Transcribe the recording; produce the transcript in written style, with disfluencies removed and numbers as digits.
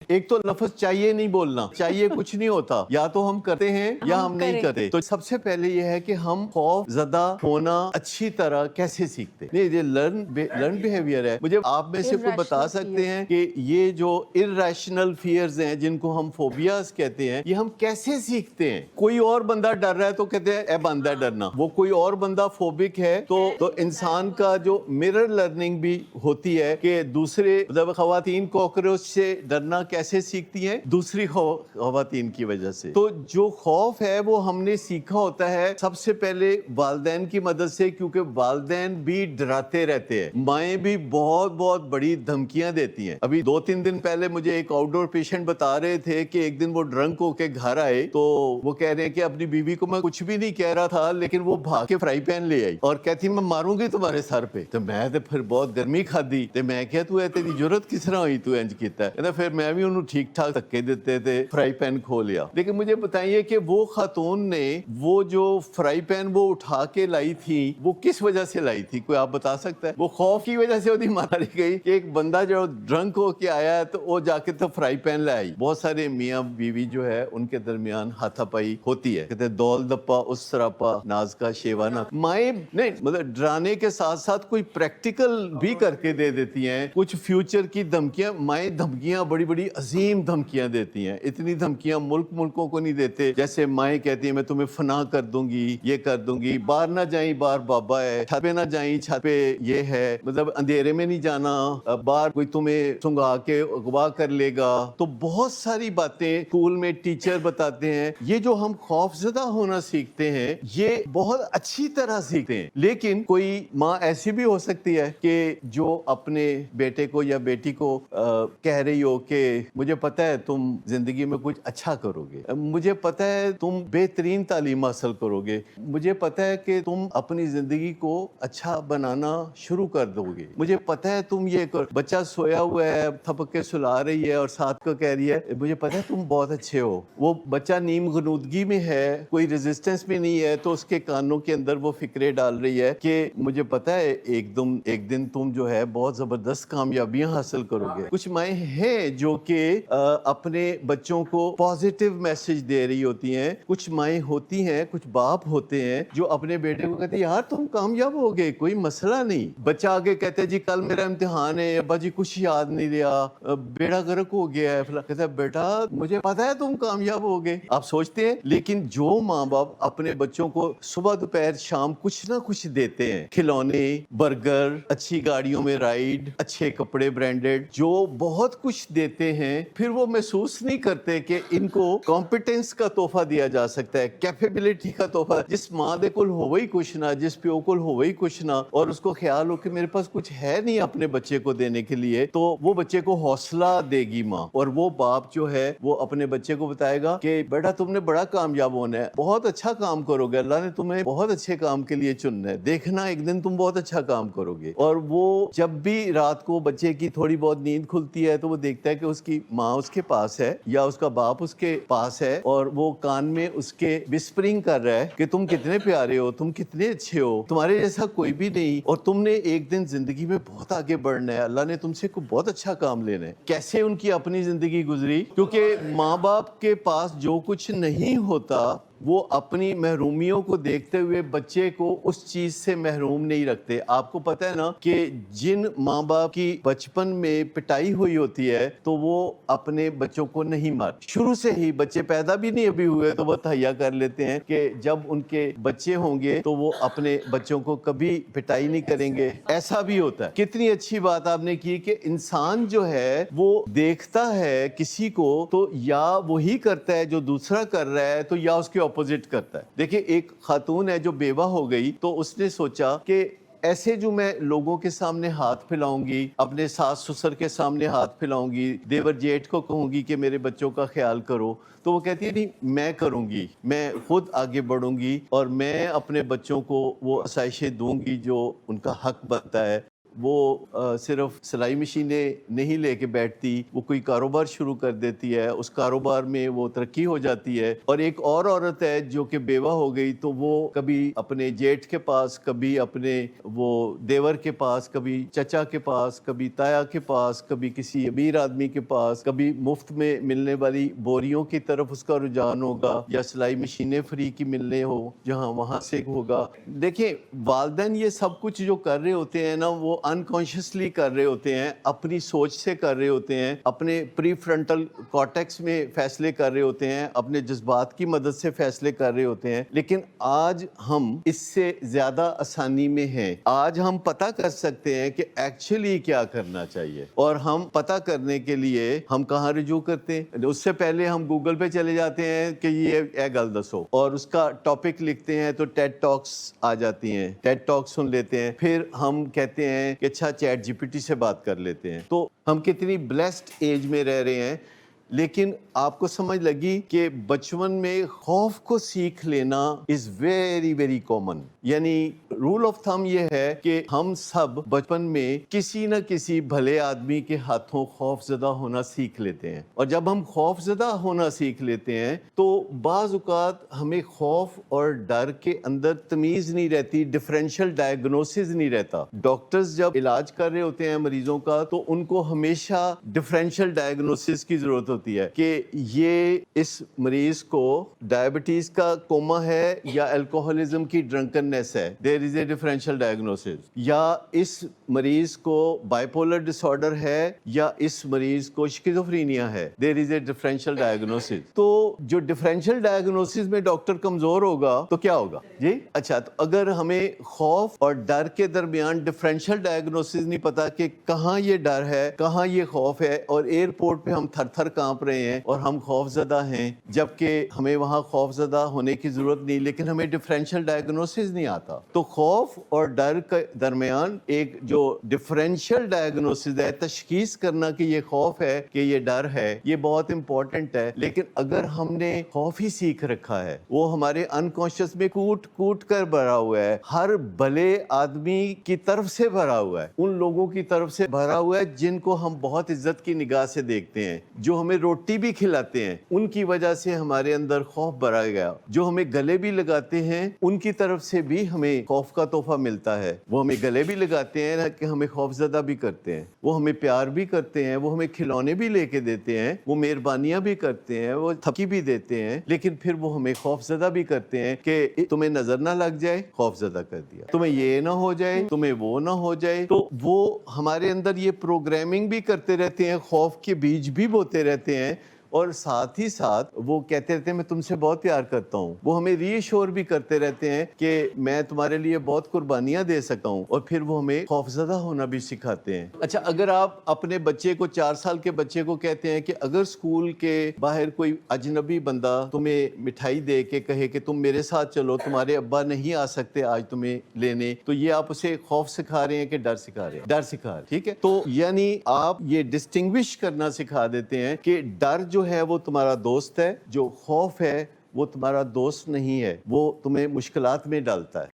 एक तो लफ्ज चाहिए नहीं बोलना, चाहिए कुछ नहीं होता, या तो हम करते हैं या हम नहीं करते। तो सबसे पहले ये है कि हम खौफ ज़दा होना अच्छी तरह कैसे सीखते हैं। नहीं, ये लर्न बिहेवियर है। मुझे आप में से कोई बता सकते हैं कि ये जो इर्रेशनल फियर्स हैं जिनको हम फोबियाज कहते हैं, ये हम कैसे सीखते हैं? कोई और बंदा डर रहा है तो कहते हैं ए बंदा डरना, वो कोई और बंदा फोबिक है तो इंसान का जो मिरर लर्निंग भी होती है कि दूसरे मतलब खवातीन कॉकरोच से डरना कैसे सीखती हैं? दूसरी खवातीन की वजह से। तो जो खौफ है वो हमने सीखा होता है सबसे पहले वालिदैन की मदद से, क्योंकि वालिदैन भी डराते रहते हैं, माएँ भी बहुत बहुत बड़ी धमकियां देती हैं। अभी 2-3 दिन पहले मुझे एक आउटडोर पेशेंट बता रहे थे कि एक दिन वो ड्रंक होके घर आए तो वो कह रहे हैं कि अपनी बीवी को मैं कुछ भी नहीं कह रहा था, लेकिन वो भाग के फ्राई पैन ले आई और कहती मैं मारूंगी तुम्हारे सर पे। तो मैं तो फिर बहुत गर्मी खादी ते मैं क्या तू तेरी जरूरत किस तरह हुई, तू इंज कीता है? फिर मैं भी उन्होंने ठीक ठाक धक्के देते थे, फ्राई पैन खो लिया। लेकिन मुझे बताइए कि वो खातून ने वो जो फ्राई पैन वो उठा के लाई थी, वो किस वजह से लाई थी? कोई आप बता सकता है? वो खौफ की वजह से मारी गई कि एक बंदा जो ड्रंक होके आया है तो वो जाके तो फ्राई पैन ले आई। बहुत सारे मियाँ बीवी जो है उनके दरमियान हाथापाई होती है, कहते दौल दप्पा उस सरापा नाज का शेवाना। माए नहीं मतलब डराने के साथ साथ कोई प्रैक्टिकल भी करके दे देती हैं, कुछ फ्यूचर की धमकियां। माए धमकियां बड़ी बड़ी अजीम धमकियां देती हैं। इतनी धमकियां मुल्कों को नहीं देते। जैसे माए कहती है मैं तुम्हें फना कर दूंगी, ये कर दूंगी, बाहर ना जाई बाहर बाबा है, छत पे ना जाई छत पे ये है, मतलब अंधेरे में नहीं जाना, बाहर कोई तुम्हें सुंघा के अगवा कर लेगा। तो बहुत सारी बातें स्कूल में टीचर बताते हैं। ये जो हम खौफजदा होना सीखते हैं ये बहुत अच्छी तरह सीखते हैं। लेकिन कोई माँ ऐसी भी हो सकती है कि जो अपने बेटे को या बेटी को कह रही हो कि मुझे पता है तुम जिंदगी में कुछ अच्छा करोगे, मुझे पता है तुम बेहतरीन तालीम हासिल करोगे, मुझे पता है कि तुम अपनी जिंदगी को अच्छा बनाना शुरू कर दोगे, मुझे पता है तुम ये कर। बच्चा सोया हुआ है, थपक के सुला रही है और साथ को कह रही है मुझे पता है तुम बहुत अच्छे हो। वो बच्चा नीम गनूदगी में है, कोई रेजिस्टेंस भी नहीं है, तो उसके कानों के अंदर वो फिक्रे डाल रही है कि मुझे पता है एक दिन तुम जो है बहुत जबरदस्त कामयाबियां हासिल करोगे। कुछ माएँ हैं जो कि अपने बच्चों को पॉजिटिव मैसेज दे रही होती हैं। कुछ माएँ होती हैं, कुछ बाप होते हैं जो अपने बेटे को कहते हैं यार तुम कामयाब हो गए, कोई मसला नहीं। बच्चा आगे कहते हैं जी कल मेरा इम्तिहान है, अब्बा जी कुछ याद नहीं रहा, बेड़ा गर्क हो गया है। कहता है बेटा मुझे पता है तुम कामयाब हो गए। आप सोचते हैं, लेकिन जो माँ बाप अपने बच्चों को सुबह दोपहर शाम कुछ ना कुछ देते हैं, खिलौने, बर्गर, अच्छी गाड़ियों में राइड, अच्छे कपड़े ब्रांडेड, जो बहुत कुछ देते हैं, फिर वो महसूस नहीं करते कि इनको कॉम्पिटेंस का तोहफा दिया जा सकता है, कैपेबिलिटी का तोहफा। जिस माँ दे कुल हो वही कुछ ना, जिस प्यो कुल हो वही कुछ ना, और उसको ख्याल हो कि मेरे पास कुछ है नहीं अपने बच्चे को देने के लिए, तो वो बच्चे को हौसला देगी माँ। और वो बाप जो है वो अपने बच्चे को बताएगा कि बेटा तुमने बड़ा कामयाब होना है, बहुत अच्छा काम करोगे, अल्लाह ने तुम्हें बहुत अच्छे काम के लिए चुनना है, देखना एक दिन तुम बहुत अच्छा काम करोगे। और वो जब भी रात को बच्चे की थोड़ी बहुत नींद खुलती है तो वो देखता है कि उसकी माँ उसके पास है या उसका बाप उसके पास है, और वो कान में उसके विस्परिंग कर रहा है कि तुम कितने प्यारे हो, तुम कितने अच्छे हो, तुम्हारे जैसा कोई भी नहीं, और तुमने एक दिन जिंदगी में बहुत आगे बढ़ना है, अल्लाह ने तुमसे कोई बहुत अच्छा काम लेना है। कैसे उनकी अपनी जिंदगी गुजरी, क्योंकि माँ बाप के पास जो कुछ नहीं होता वो अपनी महरूमियों को देखते हुए बच्चे को उस चीज से महरूम नहीं रखते। आपको पता है ना कि जिन माँ बाप की बचपन में पिटाई हुई होती है तो वो अपने बच्चों को नहीं मार, शुरू से ही बच्चे पैदा भी नहीं अभी हुए तो वो तहैया कर लेते हैं कि जब उनके बच्चे होंगे तो वो अपने बच्चों को कभी पिटाई नहीं करेंगे। ऐसा भी होता है। कितनी अच्छी बात आपने की कि इंसान जो है वो देखता है किसी को तो या वही करता है जो दूसरा कर रहा है, तो या उसके अपोजिट करता है। देखिए एक खातून है जो बेवा हो गई तो उसने सोचा कि ऐसे जो मैं लोगों के सामने हाथ फैलाऊंगी, अपने सास ससुर के सामने हाथ फैलाऊंगी, देवर जेठ को कहूंगी कि मेरे बच्चों का ख्याल करो, तो वो कहती है नहीं मैं करूंगी, मैं खुद आगे बढ़ूंगी और मैं अपने बच्चों को वो आसाइशें दूंगी जो उनका हक बनता है। وہ صرف سلائی مشینیں نہیں لے کے بیٹھتی, وہ کوئی کاروبار شروع کر دیتی ہے, اس کاروبار میں وہ ترقی ہو جاتی ہے. اور ایک اور عورت ہے جو کہ بیوہ ہو گئی, تو وہ کبھی اپنے جیٹھ کے پاس, کبھی اپنے وہ دیور کے پاس, کبھی چچا کے پاس, کبھی تایا کے پاس, کبھی کسی امیر آدمی کے پاس, کبھی مفت میں ملنے والی بوریوں کی طرف اس کا رجحان ہوگا, یا سلائی مشینیں فری کی ملنے ہو جہاں وہاں سے ہوگا. دیکھیں والدین یہ سب کچھ جو کر رہے ہوتے ہیں نا, وہ انکانشیسلی کر رہے ہوتے ہیں, اپنی سوچ سے کر رہے ہوتے ہیں, اپنے پری فرنٹل کارٹیکس میں فیصلے کر رہے ہوتے ہیں, اپنے جذبات کی مدد سے فیصلے کر رہے ہوتے ہیں. لیکن آج ہم اس سے زیادہ آسانی میں ہیں. آج ہم پتہ کر سکتے ہیں کہ ایکچولی کیا کرنا چاہیے, اور ہم پتہ کرنے کے لیے ہم کہاں رجوع کرتے ہیں. اس سے پہلے ہم گوگل پہ چلے جاتے ہیں کہ یہ گل دسو, اور اس کا ٹاپک لکھتے ہیں تو ٹیڈ ٹاکس آ جاتی ہیں, ٹیڈ ٹاکس سن لیتے ہیں, پھر ہم کہتے ہیں کہ اچھا چیٹ جی پی ٹی سے بات کر لیتے ہیں. تو ہم کتنی بلیسڈ ایج میں رہ رہے ہیں. لیکن آپ کو سمجھ لگی کہ بچپن میں خوف کو سیکھ لینا از ویری ویری کامن. یعنی رول آف تھم یہ ہے کہ ہم سب بچپن میں کسی نہ کسی بھلے آدمی کے ہاتھوں خوف زدہ ہونا سیکھ لیتے ہیں. اور جب ہم خوف زدہ ہونا سیکھ لیتے ہیں تو بعض اوقات ہمیں خوف اور ڈر کے اندر تمیز نہیں رہتی, ڈفرینشیل ڈائگنوسس نہیں رہتا. ڈاکٹرز جب علاج کر رہے ہوتے ہیں مریضوں کا تو ان کو ہمیشہ ڈفرینشیل ڈائگنوسس کی ضرورت ہوتی ہے کہ یہ اس مریض کو ڈائبٹیز کا کوما ہے یا الکوہولزم کی ڈرنکننس ہے, دیر از اے ڈفرینشیل ڈائگنوسس. یا اس مریض کو بائیپولر ڈس آرڈر ہے, یا اس مریض کو شکیزوفرینیا ہے, دیر از اے ڈفرینشیل ڈائگنوسس. تو جو ڈفرینشیل ڈائگنوسس میں ڈاکٹر کمزور ہوگا تو کیا ہوگا جی؟ اچھا, تو اگر ہمیں خوف اور ڈر کے درمیان ڈفرینشیل ڈائگنوسس نہیں پتا کہ کہاں یہ ڈر ہے کہاں یہ خوف ہے, اور ایئرپورٹ پہ ہم تھر تھر کانپ رہے ہیں اور ہم خوف زدہ ہیں, جبکہ ہمیں وہاں خوف زدہ ہونے کی ضرورت نہیں, لیکن ہمیں ڈفرینشیل ڈائگنوسس نہیں آتا. تو خوف اور ڈر کے درمیان ایک جو ڈفرینشیل ڈائگنوسس ہے, تشخیص کرنا کہ یہ خوف ہے کہ یہ ڈر ہے, یہ بہت امپورٹنٹ ہے. لیکن اگر ہم نے خوف ہی سیکھ رکھا ہے, وہ ہمارے انکانشیس میں کوٹ کوٹ کر بھرا ہوا ہے, ہر بھلے آدمی کی طرف سے بھرا ہوا ہے, ان لوگوں کی طرف سے بھرا ہوا ہے جن کو ہم بہت عزت کی نگاہ سے دیکھتے ہیں, جو ہمیں روٹی بھی کھلاتے ہیں, ان کی وجہ سے ہمارے اندر خوف بھرا گیا. جو ہمیں گلے بھی لگاتے ہیں ان کی طرف سے بھی ہمیں خوف کا تحفہ ملتا ہے. وہ ہمیں گلے بھی لگاتے ہیں کہ ہمیں خوف زدہ بھی کرتے ہیں, وہ ہمیں پیار بھی کرتے ہیں, وہ ہمیں کھلونے بھی لے کے دیتے ہیں, وہ مہربانیاں بھی کرتے ہیں, وہ تھپکی بھی دیتے ہیں, لیکن پھر وہ ہمیں خوف زدہ بھی کرتے ہیں کہ تمہیں نظر نہ لگ جائے, خوف زدہ کر دیا, تمہیں یہ نہ ہو جائے, تمہیں وہ نہ ہو جائے. تو وہ ہمارے اندر یہ پروگرامنگ بھی کرتے رہتے ہیں, خوف کے بیج بھی بوتے رہتے ہیں, اور ساتھ ہی ساتھ وہ کہتے رہتے ہیں میں تم سے بہت پیار کرتا ہوں. وہ ہمیں ری ایشور بھی کرتے رہتے ہیں کہ میں تمہارے لیے بہت قربانیاں دے سکتا ہوں, اور پھر وہ ہمیں خوفزدہ ہونا بھی سکھاتے ہیں. اچھا, اگر آپ اپنے بچے کو 4 سال کے بچے کو کہتے ہیں کہ اگر اسکول کے باہر کوئی اجنبی بندہ تمہیں مٹھائی دے کے کہے کہ تم میرے ساتھ چلو, تمہارے ابا نہیں آ سکتے آج تمہیں لینے, تو یہ آپ اسے خوف سکھا رہے ہیں کہ ڈر سکھا رہے ہیں؟ ڈر سکھا رہے ہیں. ٹھیک ہے, تو یعنی آپ یہ ڈسٹنگوش کرنا سکھا دیتے ہیں کہ ڈر جو ہے وہ تمہارا دوست ہے, جو خوف ہے وہ تمہارا دوست نہیں ہے, وہ تمہیں مشکلات میں ڈالتا ہے.